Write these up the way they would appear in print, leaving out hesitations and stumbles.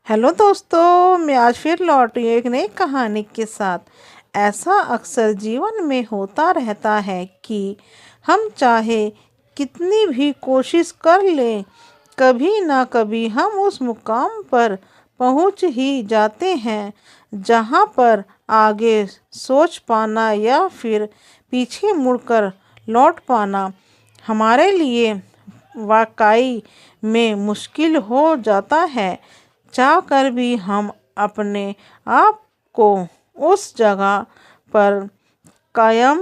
Hello दोस्तों, मैं आज फिर लौटी हूँ एक नई कहानी के साथ। ऐसा अक्सर जीवन में होता रहता है कि हम चाहे कितनी भी कोशिश कर लें, कभी ना कभी हम उस मुकाम पर पहुंच ही जाते हैं जहां पर आगे सोच पाना या फिर पीछे मुड़कर लौट पाना हमारे लिए वाकई में मुश्किल हो जाता है। चाहकर भी हम अपने आप को उस जगह पर कायम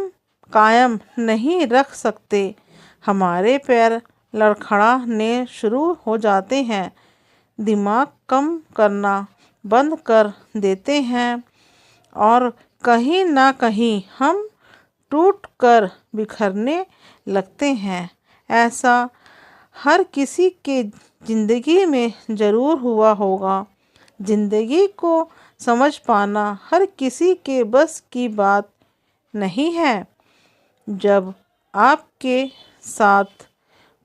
कायम नहीं रख सकते। हमारे पैर लड़खड़ाने शुरू हो जाते हैं, दिमाग कम करना बंद कर देते हैं और कहीं ना कहीं हम टूट कर बिखरने लगते हैं। ऐसा हर किसी के ज़िंदगी में ज़रूर हुआ होगा। ज़िंदगी को समझ पाना हर किसी के बस की बात नहीं है। जब आपके साथ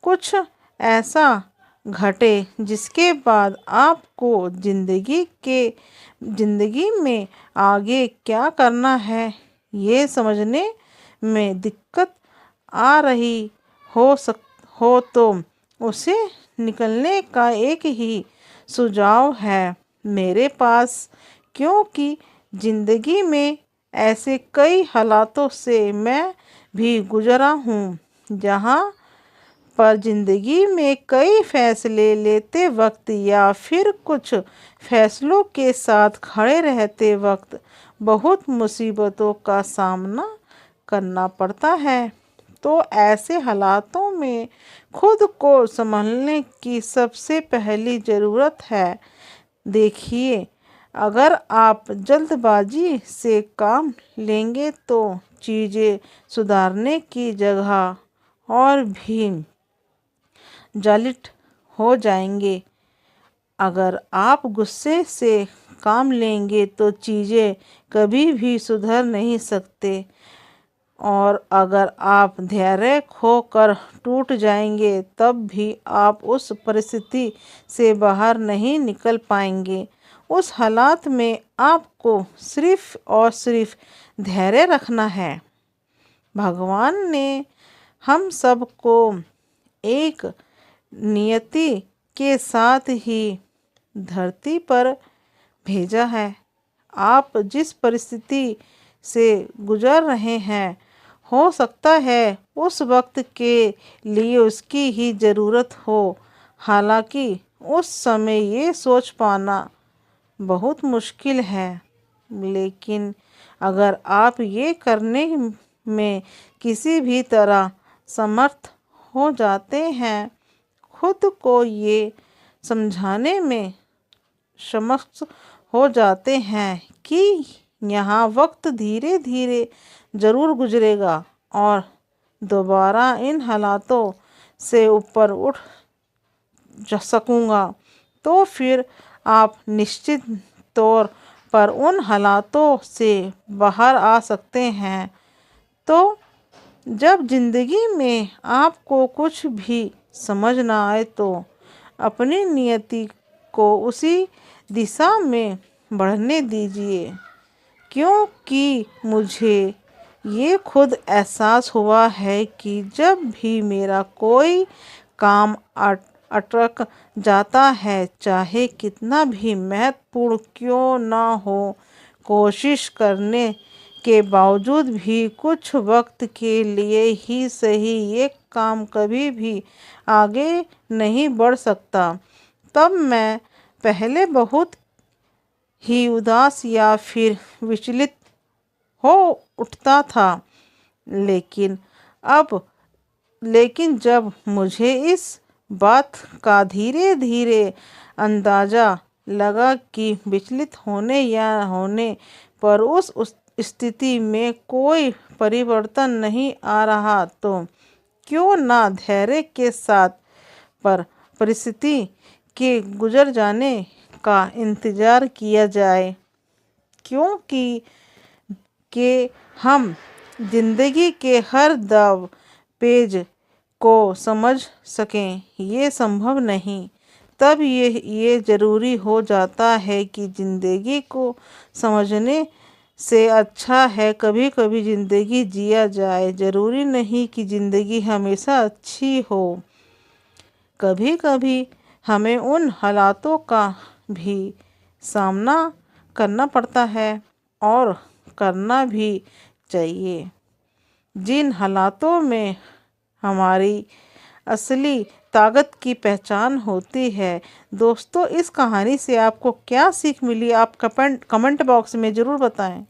कुछ ऐसा घटे जिसके बाद आपको ज़िंदगी में आगे क्या करना है ये समझने में दिक्कत आ रही हो तो उसे निकलने का एक ही सुझाव है मेरे पास। क्योंकि ज़िंदगी में ऐसे कई हालातों से मैं भी गुजरा हूँ जहाँ पर ज़िंदगी में कई फैसले लेते वक्त या फिर कुछ फैसलों के साथ खड़े रहते वक्त बहुत मुसीबतों का सामना करना पड़ता है। तो ऐसे हालातों में खुद को संभालने की सबसे पहली ज़रूरत है। देखिए, अगर आप जल्दबाजी से काम लेंगे तो चीज़ें सुधारने की जगह और भी जालिट हो जाएंगे। अगर आप गुस्से से काम लेंगे तो चीज़ें कभी भी सुधर नहीं सकते और अगर आप धैर्य खोकर टूट जाएंगे तब भी आप उस परिस्थिति से बाहर नहीं निकल पाएंगे। उस हालात में आपको सिर्फ और सिर्फ धैर्य रखना है। भगवान ने हम सबको एक नियति के साथ ही धरती पर भेजा है। आप जिस परिस्थिति से गुजर रहे हैं हो सकता है उस वक्त के लिए उसकी ही ज़रूरत हो। हालांकि उस समय ये सोच पाना बहुत मुश्किल है, लेकिन अगर आप ये करने में किसी भी तरह समर्थ हो जाते हैं, खुद को ये समझाने में समक्ष हो जाते हैं कि यहाँ वक्त धीरे धीरे ज़रूर गुजरेगा और दोबारा इन हालातों से ऊपर उठ सकूँगा, तो फिर आप निश्चित तौर पर उन हालातों से बाहर आ सकते हैं। तो जब ज़िंदगी में आपको कुछ भी समझ ना आए तो अपनी नियति को उसी दिशा में बढ़ने दीजिए। क्योंकि मुझे ये खुद एहसास हुआ है कि जब भी मेरा कोई काम अटक जाता है, चाहे कितना भी महत्वपूर्ण क्यों ना हो, कोशिश करने के बावजूद भी कुछ वक्त के लिए ही सही ये काम कभी भी आगे नहीं बढ़ सकता, तब मैं पहले बहुत ही उदास या फिर विचलित हो उठता था। लेकिन अब लेकिन जब मुझे इस बात का धीरे धीरे अंदाज़ा लगा कि विचलित होने या होने पर उस स्थिति में कोई परिवर्तन नहीं आ रहा, तो क्यों ना धैर्य के साथ पर परिस्थिति के गुजर जाने का इंतज़ार किया जाए। क्योंकि हम जिंदगी के हर दव पेज को समझ सकें ये संभव नहीं। तब ये ज़रूरी हो जाता है कि ज़िंदगी को समझने से अच्छा है कभी कभी ज़िंदगी जिया जाए। ज़रूरी नहीं कि ज़िंदगी हमेशा अच्छी हो, कभी कभी हमें उन हालातों का भी सामना करना पड़ता है और करना भी चाहिए, जिन हालातों में हमारी असली ताकत की पहचान होती है। दोस्तों, इस कहानी से आपको क्या सीख मिली, आप कमेंट बॉक्स में ज़रूर बताएं।